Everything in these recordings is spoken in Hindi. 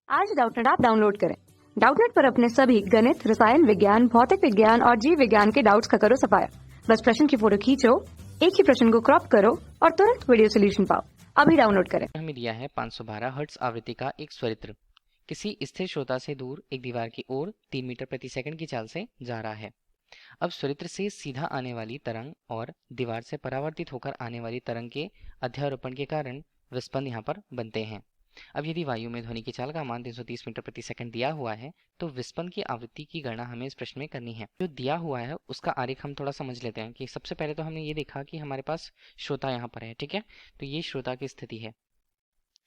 आज डाउटनेट ऐप डाउनलोड करें। डाउटनेट पर अपने सभी गणित, रसायन विज्ञान, भौतिक विज्ञान और जीव विज्ञान के डाउट्स का करो सफाया। बस प्रश्न की फोटो खींचो, एक ही प्रश्न को क्रॉप करो और तुरंत वीडियो सोल्यूशन पाओ। अभी डाउनलोड करें। हमें दिया है 512 हर्ट्ज आवृत्ति का एक स्वरित्र किसी स्थिर श्रोता से दूर एक दीवार की ओर 3 मीटर प्रति सेकंड की चाल से जा रहा है। अब स्वरित्र से सीधा आने वाली तरंग और दीवार से परावर्तित होकर आने वाली तरंग के अध्यारोपण के कारण विस्पंद यहाँ पर बनते हैं। अब यदि वायु में ध्वनि की चाल का मान 330 मीटर प्रति सेकंड दिया हुआ है तो विस्पंद की आवृत्ति की गणना हमें इस प्रश्न में करनी है। जो दिया हुआ है उसका आरेख हम थोड़ा समझ लेते हैं कि सबसे पहले तो हमने ये देखा कि हमारे पास श्रोता यहाँ पर है, ठीक है। तो ये श्रोता की स्थिति है।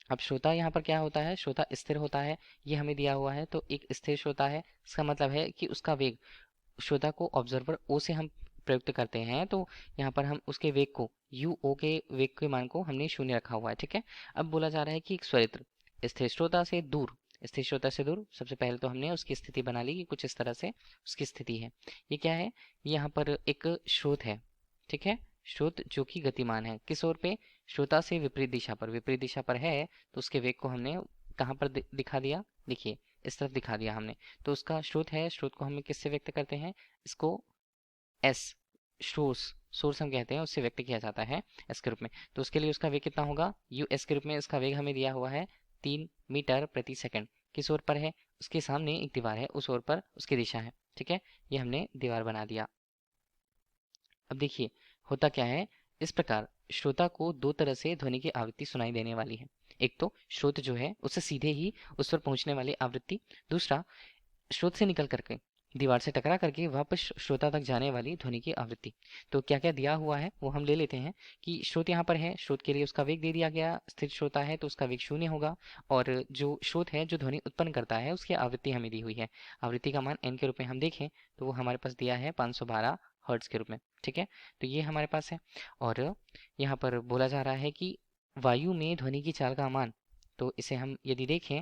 अब श्रोता यहाँ पर क्या होता है, श्रोता स्थिर होता है, ये हमें दिया हुआ है। तो एक स्थिर श्रोता है, इसका मतलब है कि उसका वेग, श्रोता को ऑब्जर्वर ओ से हम प्रयुक्त करते हैं, तो यहाँ पर हम उसके वेग को यू ओ के वेग के मान को हमने शून्य रखा हुआ है, ठीक है। अब बोला जा रहा है कि एक स्वरित्र स्थिर श्रोता से दूर, स्थिर श्रोता से दूर, सबसे पहले तो हमने उसकी स्थिति बना ली कि कुछ इस तरह से उसकी स्थिति है। ये क्या है, ये यहाँ पर एक स्रोत है, ठीक है। स्रोत जो कि गतिमान है, किस ओर पे, श्रोता से विपरीत दिशा पर, विपरीत दिशा पर है, तो उसके वेग को हमने कहाँ पर दिखा दिया, देखिए इस तरफ दिखा दिया हमने। तो उसका स्रोत है, स्रोत को हम किससे व्यक्त करते हैं, इसको एस, सोर्स, सोर्स हम कहते हैं, उससे व्यक्त किया जाता है एस के रूप में। तो उसके लिए उसका वेग कितना होगा, यू एस के रूप में। इसका वेग हमें दिया हुआ है 3 मीटर प्रति सेकंड। किस ओर पर है, उसके सामने एक दीवार है, उस ओर पर उसकी दिशा है, ठीक है। ये हमने दीवार बना दिया। अब देखिए होता क्या है, इस प्रकार श्रोता को दो तरह से ध्वनि की आवृत्ति सुनाई देने वाली है। एक तो स्रोत जो है उससे सीधे ही उस पर पहुंचने वाली आवृत्ति, दूसरा स्रोत से निकल करके दीवार से टकरा करके वापस श्रोता तक जाने वाली ध्वनि की आवृत्ति। तो क्या क्या दिया हुआ है वो हम ले लेते हैं कि स्रोत यहाँ पर है, स्रोत के लिए उसका वेग दे दिया गया, स्थिर श्रोता है तो उसका वेग शून्य होगा, और जो स्रोत है जो ध्वनि उत्पन्न करता है उसकी आवृत्ति हमें दी हुई है। आवृत्ति का मान एन के रूप में हम देखें तो वो हमारे पास दिया है 512 हर्ट्ज के रूप में, ठीक है। तो ये हमारे पास है। और यहाँ पर बोला जा रहा है कि वायु में ध्वनि की चाल का मान, तो इसे हम यदि देखें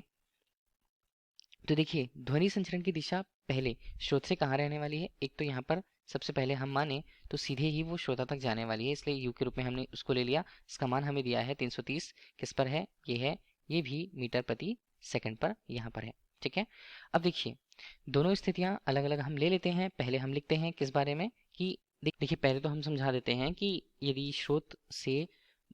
तो देखिए ध्वनि संचरण की दिशा पहले स्रोत से कहाँ रहने वाली है, एक तो यहाँ पर सबसे पहले हम माने तो सीधे ही वो श्रोता तक जाने वाली है, इसलिए यू के रूप में हमने उसको ले लिया। इसका मान हमें दिया है 330, किस पर है, ये है, ये भी मीटर प्रति सेकंड पर यहाँ पर है, ठीक है। अब देखिए दोनों स्थितियां अलग अलग हम ले लेते हैं। पहले हम लिखते हैं किस बारे में कि देखिए पहले तो हम समझा देते हैं कि यदि स्रोत से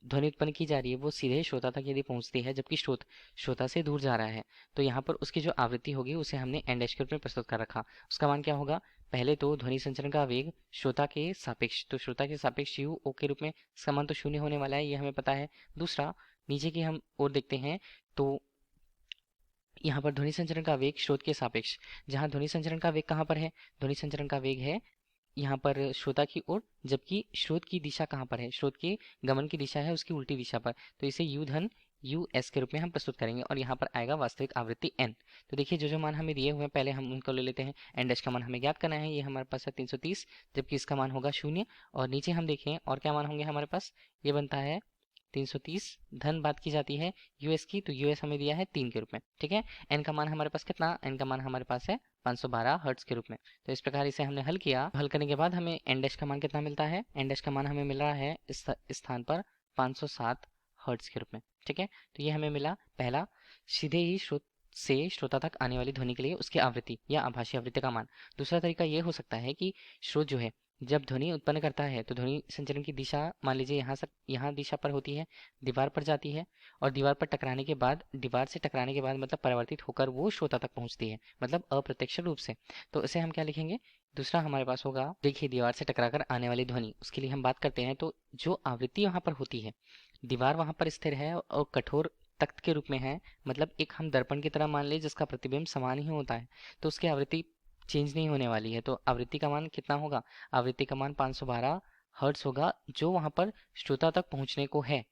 ध्वनि उत्पन्न की जा रही है वो सीधे श्रोता तक यदि पहुंचती है, जबकि स्रोत श्रोता से दूर जा रहा है, तो यहाँ पर उसकी जो आवृत्ति होगी उसे हमने एन डैश के रूप में प्रस्तुत कर रखा। उसका मान क्या होगा, पहले तो ध्वनि संचरण का वेग श्रोता के सापेक्ष, तो श्रोता के सापेक्ष यू ओ के रूप में इसका मान तो शून्य होने वाला है, ये हमें पता है। दूसरा नीचे की हम और देखते हैं तो यहाँ पर ध्वनि संचरण का वेग स्रोत के सापेक्ष, जहाँ ध्वनि संचरण का वेग कहाँ पर है, ध्वनि संचरण का वेग है यहाँ पर श्रोता की ओर, जबकि स्रोत की दिशा कहाँ पर है, स्रोत के गमन की दिशा है उसकी उल्टी दिशा पर। तो इसे यू धन यू एस के रूप में हम प्रस्तुत करेंगे और यहाँ पर आएगा वास्तविक आवृत्ति एन। तो देखिए जो जो मान हमें दिए हुए हैं पहले हम उनको ले लेते हैं। एन डैश का मान हमें ज्ञात करना है, ये हमारे पास है 330, जबकि इसका मान होगा शून्य। और नीचे हम देखें और क्या मान होंगे हमारे पास, ये बनता है 330 धन बात की जाती है यूएस की, तो यूएस हमें दिया है 3 के रूप में, ठीक है। एन का मान हमारे पास कितना, एन का मान हमारे पास है 512 हर्ट्ज के रूप में। तो इस प्रकार इसे हमने हल किया। हल करने के बाद हमें एन डैश का मान कितना मिलता है, एन डैश का मान हमें मिल रहा है इस स्थान पर 507 हर्ट्ज के रूप में, ठीक है। तो ये हमें मिला पहला, सीधे ही स्रोत से श्रोता तक आने वाली ध्वनि के लिए उसकी आवृत्ति या आभासी आवृत्ति का मान। दूसरा तरीका ये हो सकता है कि स्रोत जो है जब ध्वनि उत्पन्न करता है तो ध्वनि संचरण की दिशा मान लीजिए यहाँ दिशा पर होती है, दीवार पर जाती है, और दीवार पर टकराने के बाद, दीवार से टकराने के बाद मतलब परिवर्तित होकर वो श्रोता तक पहुंचती है, मतलब अप्रत्यक्ष रूप से। तो इसे हम क्या लिखेंगे, दूसरा हमारे पास होगा, देखिए दीवार से टकराकर आने वाली ध्वनि, उसके लिए हम बात करते हैं तो जो आवृत्ति वहां पर होती है, दीवार वहां पर स्थिर है और कठोर तख्त के रूप में है, मतलब एक हम दर्पण की तरह मान ले जिसका प्रतिबिंब समान ही होता है, तो उसकी आवृत्ति चेंज नहीं होने वाली है। तो आवृत्ति का मान कितना होगा, आवृत्ति का मान 512 हर्ट्ज होगा जो वहां पर श्रोता तक पहुंचने को है।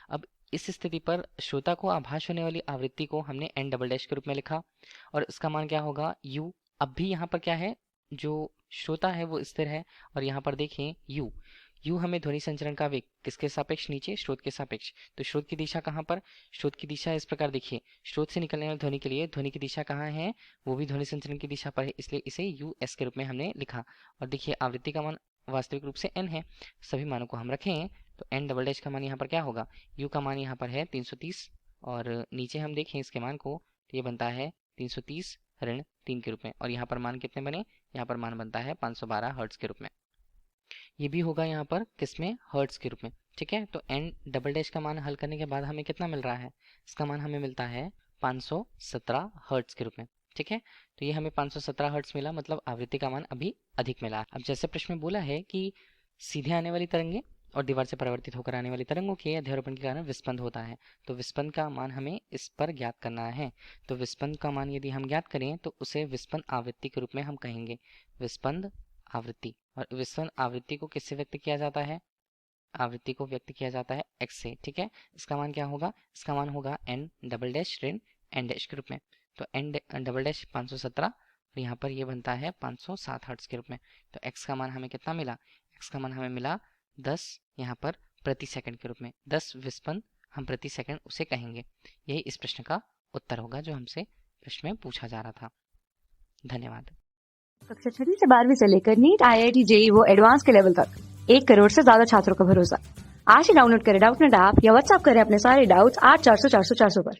अब इस स्थिति पर श्रोता को आभास होने वाली आवृत्ति को हमने एन डबल डैश के रूप में लिखा, और इसका मान क्या होगा यू। अब भी यहाँ पर क्या है, जो श्रोता है वो स्थिर है, और यहाँ पर देखें यू, यू हमें ध्वनि संचरण का वेग किसके सापेक्ष, नीचे स्रोत के सापेक्ष। तो स्रोत की दिशा कहाँ पर, स्रोत की दिशा इस प्रकार देखिए, स्रोत से निकलने वाली ध्वनि के लिए ध्वनि की दिशा कहाँ है, वो भी ध्वनि संचरण की दिशा पर है, इसलिए इसे यू एस के रूप में हमने लिखा। और देखिए आवृत्ति का मान वास्तविक रूप से एन है, सभी मानों को हम रखें तो एन डबल डैश का मान यहाँ पर क्या होगा, यू का मान यहाँ पर है 330, और नीचे हम देखें इसके मान को ये बनता है 330 ऋण 3 के रूप में, और यहाँ पर मान कितने बने, यहाँ पर मान बनता है 512 हर्ट्ज के रूप में। ये भी होगा यहाँ पर किसमें, हर्ट्ज के रूप में। ठीक है, तो एन डबल डैश का मान हल करने के बाद हमें कितना मिल रहा है, इसका मान हमें मिलता है 517 हर्ट्ज के रूप में। ठीक है, तो ये हमें 517 हर्ट्ज मिला, मतलब आवृत्ति का मान अभी अधिक मिला। अब जैसे प्रश्न में बोला है कि सीधे आने वाली तरंगे और दीवार से परावर्तित होकर आने वाली तरंगों के अध्यारोपण के कारण विस्पंद होता है, तो विस्पंद का मान हमें इस पर ज्ञात करना है। तो विस्पंद का मान यदि हम ज्ञात करें तो उसे विस्पंद आवृत्ति के रूप में हम कहेंगे, विस्पंद आवृत्ति। और विस्पंद आवृत्ति को किससे व्यक्त किया जाता है, आवृत्ति को व्यक्त किया जाता है x से। ठीक है, इसका मान क्या होगा, इसका मान होगा n डबल डैश ऋण n डैश के रूप में। तो n डबल डैश 517 और यहाँ पर ये बनता है 507 हर्ट्ज के रूप में। तो x का मान हमें कितना मिला, x का मान हमें मिला 10 यहाँ पर प्रति सेकंड के रूप में। 10 विस्पंद हम प्रति सेकंड उसे कहेंगे। यही इस प्रश्न का उत्तर होगा जो हमसे प्रश्न में पूछा जा रहा था। धन्यवाद। कक्षा 6वीं से 12वीं से लेकर नीट, IIT, JEE वो एडवांस के लेवल तक 1 करोड़ से ज्यादा छात्रों का भरोसा। आज ही डाउनलोड करें डाउटनेट ऐप या व्हाट्सएप करें अपने सारे डाउट्स 8400 400 400 पर।